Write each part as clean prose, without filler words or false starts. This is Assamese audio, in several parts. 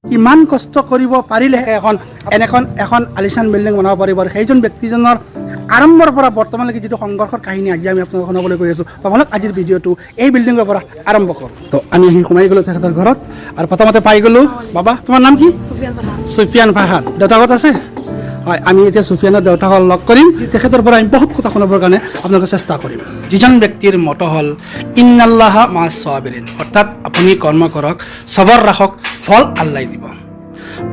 কিমান কষ্ট কৰিব পাৰিলে এখন আলিশান বিল্ডিং বনাব পাৰিব আৰু সেইজন ব্যক্তিজনৰ আৰম্ভৰ পৰা বৰ্তমানলৈকে যিটো সংঘৰ্ষৰ কাহিনী আজি আমি আপোনালোকক শুনাবলৈ গৈ আছোঁ তোমালোক আজিৰ ভিডিঅ'টো এই বিল্ডিঙৰ পৰা আৰম্ভ কৰোঁ তো আমি আহি সোমাই গ'লোঁ তেখেতৰ ঘৰত আৰু প্ৰথমতে পাই গ'লোঁ বাবা তোমাৰ নাম কি সুফিয়ান ফাৰহাদ দেউতাকত আছে হয় আমি এতিয়া সুফিয়ানৰ দেউতাকক লগ কৰিম তেখেতৰ পৰা আমি বহুত কথা শুনাবৰ কাৰণে আপোনালোকে চেষ্টা কৰিম যিজন ব্যক্তিৰ মত হ'ল ইন্নাল্লাহ মা'আছ সাবিৰিন অৰ্থাৎ আপুনি কৰ্ম কৰক সবৰ ৰাখক ফল আল্লাই দিব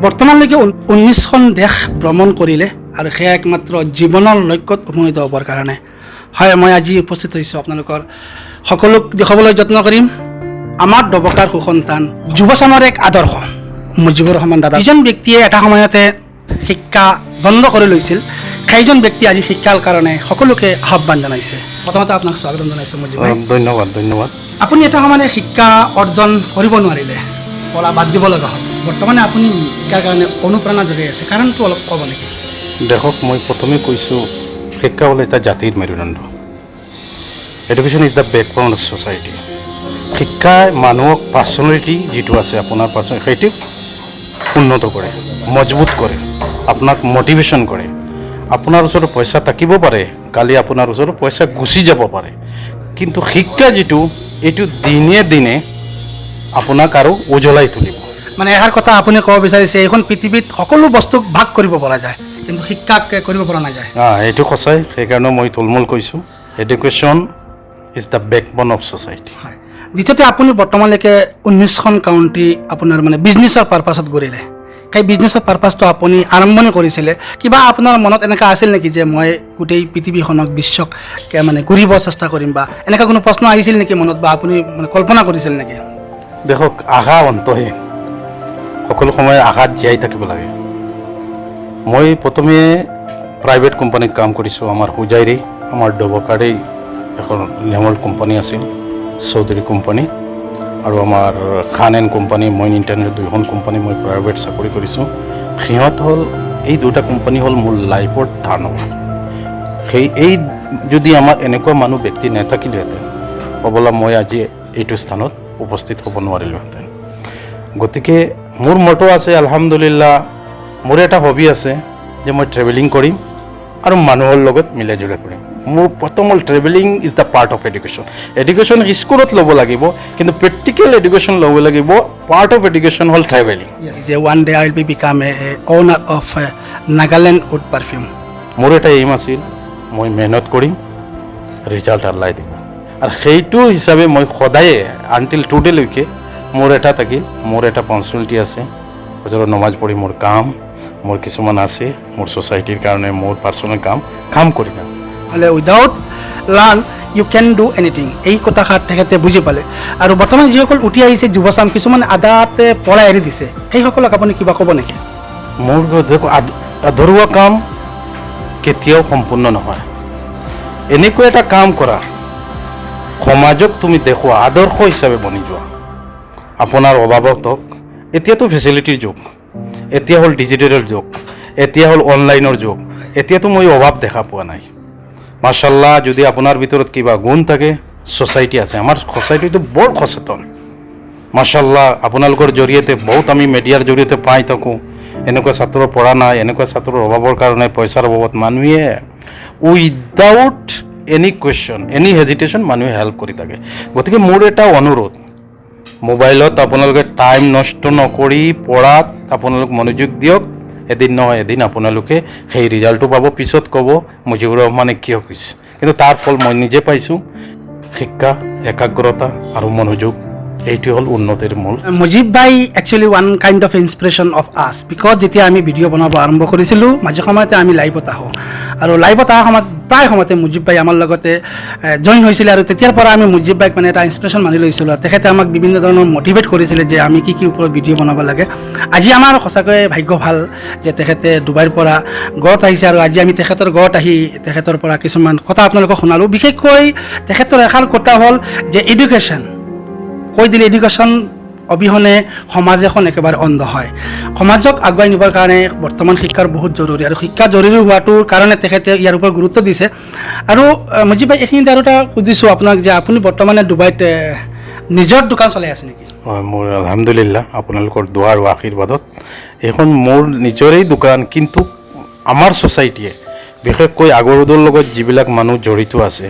বৰ্তমানলৈকে 19খন দেশ ভ্ৰমণ কৰিলে আৰু সেয়া একমাত্ৰ জীৱনৰ লক্ষ্যত উপনীত হ'বৰ কাৰণে হয় মই আজি উপস্থিত হৈছোঁ আপোনালোকৰ সকলোক দেখুৱাবলৈ যত্ন কৰিম আমাৰ দবকাৰ সুসন্তান যুৱচামৰ এক আদৰ্শ মুজিবুৰ ৰহমান দাদা যিজন ব্যক্তিয়ে এটা সময়তে শিক্ষা বন্ধ কৰি লৈছিল সেইজন ব্যক্তি আজি শিক্ষাৰ কাৰণে সকলোকে আহ্বান জনাইছে প্ৰথমতে আপোনাক স্বাগতম জনাইছোঁ মুজিব ভাই ধন্যবাদ আপুনি এটা সময়তে শিক্ষা অৰ্জন কৰিব নোৱাৰিলে পঢ়া বাদ দিব লগা হ'ল বৰ্তমানে আপুনি শিক্ষাৰ কাৰণে অনুপ্ৰেৰণা যোগাই আছে কাৰণটো অলপ ক'ব নেকি দেখক মই প্ৰথমে কৈছোঁ শিক্ষা হ'ল এটা জাতিৰ মেৰুদণ্ড education is the backbone of society শিক্ষাই মানুহক পাৰ্চনেলিটি যিটো আছে আপোনাৰ সেইটোক উন্নত কৰে মজবুত কৰে আপোনাক মটিভেশ্যন কৰে আপোনাৰ ওচৰত পইচা থাকিব পাৰে কালি আপোনাৰ ওচৰত পইচা গুচি যাব পাৰে কিন্তু শিক্ষা যিটো এইটো দিনে দিনে আপোনাক আৰু উজ্বলাই তুলিব মানে এষাৰ কথা আপুনি ক'ব বিচাৰিছে এইখন পৃথিৱীত সকলো বস্তুক ভাগ কৰিব পৰা যায় কিন্তু শিক্ষাক কৰিব পৰা নাযায় এইটো সঁচাই সেইকাৰণে মই থুলমূল কৈছোঁ education is the backbone of society হয় দ্বিতীয়তে আপুনি বৰ্তমানলৈকে 19খন কাউণ্ট্ৰি আপোনাৰ মানে বিজনেছৰ পাৰপাছত ঘূৰিলে সেই বিজনেছৰ পাৰপাছটো আপুনি আৰম্ভণি কৰিছিলে কিবা আপোনাৰ মনত এনেকুৱা আছিল নেকি যে মই গোটেই পৃথিৱীখনক বিশ্বক মানে ঘূৰিব চেষ্টা কৰিম বা এনেকুৱা কোনো প্ৰশ্ন আহিছিল নেকি মনত বা আপুনি মানে কল্পনা কৰিছিল নেকি দেখক আশা অন্তহীন সকলো সময় আশাত জীয়াই থাকিব লাগে মই প্ৰথমে প্ৰাইভেট কোম্পানীত কাম কৰিছোঁ আমাৰ হুজাইৰে আমাৰ ডবকাৰেই এখন নেমল কোম্পানী আছিল চৌধুৰী কোম্পানী আৰু আমাৰ খান এণ্ড কোম্পানী মইন ইণ্টাৰনেট দুইখন কোম্পানী মই প্ৰাইভেট চাকৰি কৰিছোঁ সিহঁত হ'ল এই দুটা কোম্পানী হ'ল মোৰ লাইফৰ টাৰ্ণঅভাৰ এই যদি আমাৰ এনেকুৱা মানুহ ব্যক্তি নাথাকিলেহেঁতেন হ'বলা মই আজি এইটো স্থানত উপস্থিত হ'ব নোৱাৰিলোহেঁতেন গতিকে মোৰ মটো আছে আলহামদুলিল্লাহ মোৰ এটা হবি আছে যে মই ট্ৰেভেলিং কৰিম আৰু মানুহৰ লগত মিলা জুলা কৰিম মোৰ প্ৰথম হ'ল travelling is the part of education স্কুলত ল'ব লাগিব কিন্তু প্ৰেক্টিকেল এডুকেশ্যন ল'ব লাগিব পাৰ্ট অফ এডুকেশ্যন হ'ল ট্ৰেভেলিং যে one day I will be become a owner of Nagaland wood perfume মোৰ এটা এইম আছিল মই মেহনত কৰিম ৰিজাল্ট আল্লাই দিব আৰু সেইটো হিচাপে মই সদায়ে আনটিল টুডেলৈকে মোৰ এটা থাকিল মোৰ এটা পঞ্চুৱেলিটি আছে হজৰত নমাজ পঢ়ি মোৰ কাম মোৰ কিছুমান আছে মোৰ ছ'চাইটিৰ কাৰণে মোৰ পাৰ্চনেল কাম কৰি যাম হ'লে without learn you can do anything এই কথাষাৰ তেখেতে বুজি পালে আৰু বৰ্তমান যিসকল উঠি আহিছে যুৱচাম কিছুমান আদাতে পঢ়াই এৰি দিছে সেইসকলক আপুনি কিবা ক'ব নেকি মোৰ দেখো আধৰুৱা কাম কেতিয়াও সম্পূৰ্ণ নহয় এনেকুৱা এটা কাম কৰা সমাজক তুমি দেখুওৱা আদৰ্শ হিচাপে বনি যোৱা আপোনাৰ অভাৱত হওক এতিয়াতো ফেচিলিটিৰ যুগ এতিয়া হ'ল ডিজিটেলৰ যুগ এতিয়া হ'ল অনলাইনৰ যুগ এতিয়াতো মই অভাৱ দেখা পোৱা নাই মাশাল্লাহ যদি আপোনাৰ ভিতৰত কিবা গুণ থাকে ছ'চাইটি আছে আমাৰ ছ'চাইটিটো বৰ সচেতন মাশাল্লাহ আপোনালোকৰ জৰিয়তে বহুত আমি মিডিয়াৰ জৰিয়তে পাই থাকোঁ এনেকুৱা ছাত্ৰ পঢ়া নাই এনেকুৱা ছাত্ৰৰ অভাৱৰ কাৰণে পইচাৰ অভাৱত মানুহে without any question any hesitation মানুহে হেল্প কৰি থাকে গতিকে মোৰ এটা অনুৰোধ মোবাইলত আপোনালোকে টাইম নষ্ট নকৰি পঢ়াত আপোনালোক মনোযোগ দিয়ক এদিন নহয় এদিন আপোনালোকে সেই ৰিজাল্টটো পাব পিছত ক'ব মুজিবুৰ ৰহমানে কিয় কৈছে কিন্তু তাৰ ফল মই নিজে পাইছোঁ শিক্ষা একাগ্ৰতা আৰু মনোযোগ এইটো হ'ল উন্নতিৰ মূল মুজিব ভাই actually one kind of inspiration of আছ বিকজ যেতিয়া আমি ভিডিঅ' বনাব আৰম্ভ কৰিছিলোঁ মাজে সময়তে আমি লাইভত আহোঁ আৰু লাইভত অহা সময়ত প্ৰায় সময়তে মুজিব ভাই আমাৰ লগতে জইন হৈছিলে আৰু তেতিয়াৰ পৰা আমি মুজিব ভাইক মানে এটা ইনস্পিৰেশ্যন মানি লৈছিলোঁ তেখেতে আমাক বিভিন্ন ধৰণৰ মটিভেট কৰিছিলে যে আমি কি ওপৰত ভিডিঅ' বনাব লাগে আজি আমাৰ সঁচাকৈ ভাগ্য ভাল যে তেখেতে ডুবাইৰ পৰা গড়ত আহিছে আৰু আজি আমি তেখেতৰ গড়ত আহি তেখেতৰ পৰা কিছুমান কথা আপোনালোকক শুনালোঁ বিশেষকৈ তেখেতৰ এষাৰ কথা হ'ল যে এডুকেশ্যন কৈ দিলে এডুকেশ্যন অবিহনে সমাজ এখন একেবাৰে অন্ধ হয় সমাজক আগুৱাই নিবৰ কাৰণে বৰ্তমান শিক্ষাৰ বহুত জৰুৰী আৰু শিক্ষা জৰুৰী হোৱাটোৰ কাৰণে তেখেতে ইয়াৰ ওপৰত গুৰুত্ব দিছে আৰু মুজিব ভাই এইখিনিতে আৰু এটা সুধিছোঁ আপোনাক যে আপুনি বৰ্তমানে ডুবাইত নিজৰ দোকান চলাই আছে নেকি হয় মোৰ আলহামদুলিল্লাহ আপোনালোকৰ দোৱা আৰু আশীৰ্বাদত এইখন মোৰ নিজৰেই দোকান কিন্তু আমাৰ ছ'চাইটিয়ে বিশেষকৈ আগৰদৰ লগত যিবিলাক মানুহ জড়িত আছে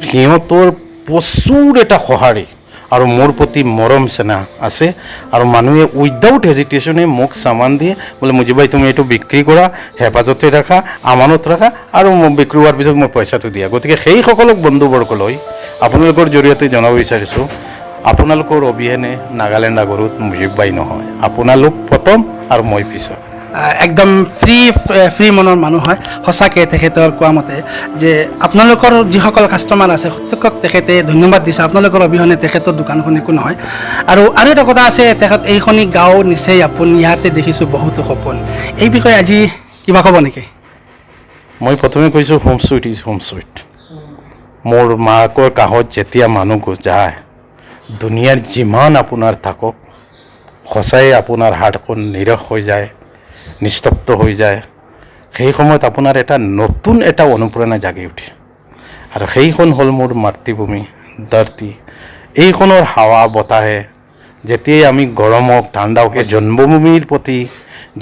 সিহঁতৰ প্ৰচুৰ এটা সঁহাৰি আৰু মোৰ প্ৰতি মৰম চেনেহ আছে আৰু মানুহে উইদাউট হেজিটেশ্যনে মোক চামান দিয়ে বোলে মুজিব ভাই তুমি এইটো বিক্ৰী কৰা হেফাজতে ৰাখা আমানত ৰাখা আৰু মোক বিক্ৰী হোৱাৰ পিছত মই পইচাটো দিয়া গতিকে সেইসকলক বন্ধুবৰ্গলৈ আপোনালোকৰ জৰিয়তে জনাব বিচাৰিছোঁ আপোনালোকৰ অবিহনে নাগালেণ্ড আগৰত মুজিব ভাই নহয় আপোনালোক প্ৰথম আৰু মই পিছত একদম ফ্ৰী মনৰ মানুহ হয় সঁচাকৈ তেখেতৰ কোৱা মতে যে আপোনালোকৰ যিসকল কাষ্টমাৰ আছে প্ৰত্যেকক তেখেতে ধন্যবাদ দিছে আপোনালোকৰ অবিহনে তেখেতৰ দোকানখন একো নহয় আৰু এটা কথা আছে তেখেত এইখনি গাঁও নিচেই আপুনি ইয়াতে দেখিছোঁ বহুতো সপোন এই বিষয়ে আজি কিবা ক'ব নেকি মই প্ৰথমে কৈছোঁ home sweet is home sweet মোৰ মাকৰ কাষত যেতিয়া মানুহ যায় দুনিয়াৰ যিমান আপোনাৰ থাকক সঁচাই আপোনাৰ হাতখন নিৰস হৈ যায় নিস্তব্ধ হৈ যায় সেই সময়ত আপোনাৰ এটা নতুন এটা অনুপ্ৰেৰণা জাগি উঠে আৰু সেইখন হ'ল মোৰ মাতৃভূমি ধৰতী এইখনৰ হাৱা বতাহে যেতিয়াই আমি গৰমক ঠাণ্ডাওক এই জন্মভূমিৰ প্ৰতি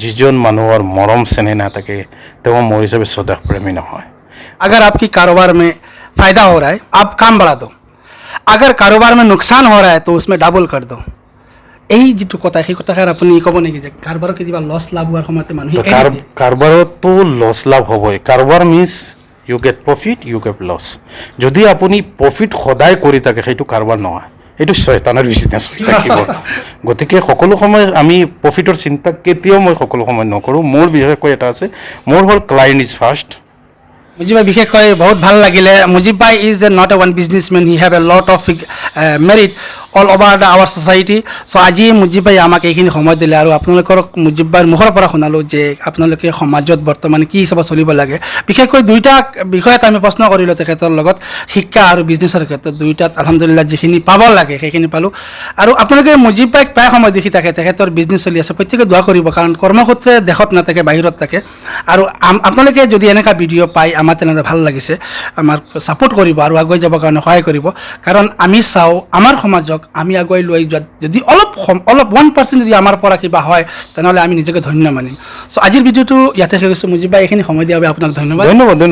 যিজন মানুহৰ মৰম চেনেহ নাথাকে তেওঁ মোৰ হিচাপে স্বদেশপ্ৰেমী নহয় अगर आपकी कारोबार में फ़ायदा हो रहा है आप काम बढ़ा दो अगर कारोबार में नुकसान हो रहा है तो उसमें डाबल कर दो এই যিটো কথা সেই কথাষাৰ আপুনি ক'ব নেকি যে কাৰোবাৰক কিবা লছ লাভ হোৱাৰ সময়তে মানুহে কাৰোবাৰতো লছ লাভ হ'বই কাৰোবাৰ means you get profit you get loss যদি আপুনি প্ৰফিট সদায় কৰি থাকে সেইটো কাৰোবাৰ নহয় এইটো শয়তানৰ বিজনেছ হৈ থাকিব গতিকে সকলো সময় আমি প্ৰফিটৰ চিন্তা কেতিয়াও মই সকলো সময় নকৰোঁ মোৰ বিশেষকৈ এটা আছে মোৰ হ'ল ক্লায়েণ্ট ইজ ফাৰ্ষ্ট মুজিব ভাই বিশেষকৈ বহুত ভাল লাগিলে মুজিব ভাই is not a one businessmen he have a lot of merit all over the our society so' আজি মুজিব ভাই আমাক এইখিনি সময় দিলে আৰু আপোনালোকৰ মুজিব ভাইৰ মুখৰ পৰা শুনালোঁ যে আপোনালোকে সমাজত বৰ্তমান কি হিচাপত চলিব লাগে বিশেষকৈ দুইটা বিষয়ত আমি প্ৰশ্ন কৰিলোঁ তেখেতৰ লগত শিক্ষা আৰু বিজনেছৰ ক্ষেত্ৰত দুইটাত আলহামদুলিল্লাহ যিখিনি পাব লাগে সেইখিনি পালোঁ আৰু আপোনালোকে মুজিব ভাইক প্ৰায় সময় দেখি থাকে তেখেতৰ বিজনেছ চলি আছে প্ৰত্যেকে দোৱা কৰিব কাৰণ কৰ্মসূত্ৰে দেশত নাথাকে বাহিৰত থাকে আৰু আপোনালোকে যদি এনেকুৱা ভিডিঅ' পাই আমাৰ তেনেহ'লে ভাল লাগিছে আমাক ছাপোৰ্ট কৰিব আৰু আগুৱাই যাবৰ কাৰণে সহায় কৰিব কাৰণ আমি চাওঁ আমাৰ সমাজক আমি আগুৱাই লৈ যোৱাত যদি অলপ 1% যদি আমাৰ পৰা কিবা হয় তেনেহ'লে আমি নিজকে ধন্য মানিম চ' আজিৰ ভিডিঅ'টো ইয়াতে শেষ কৰিছোঁ মুজিব ভাই এইখিনি সময় দিয়াৰ বাবে আপোনাক ধন্যবাদ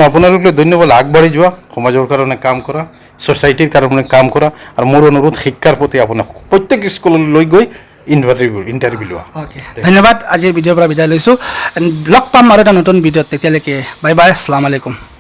আপোনালোকে ধন্যবাদ আগবাঢ়ি যোৱা সমাজৰ কাৰণে কাম কৰা ছ'চাইটিৰ কাৰণে কাম কৰা আৰু মোৰ অনুৰোধ শিক্ষাৰ প্ৰতি আপোনাক প্ৰত্যেক স্কুললৈ লৈ গৈ ইণ্টাৰভিউ লোৱা অ'কে ধন্যবাদ আজিৰ ভিডিঅ'ৰ পৰা বিদায় লৈছোঁ লগ পাম আৰু এটা নতুন ভিডিঅ'ত তেতিয়ালৈকে বাই বাই আসসালামু আলাইকুম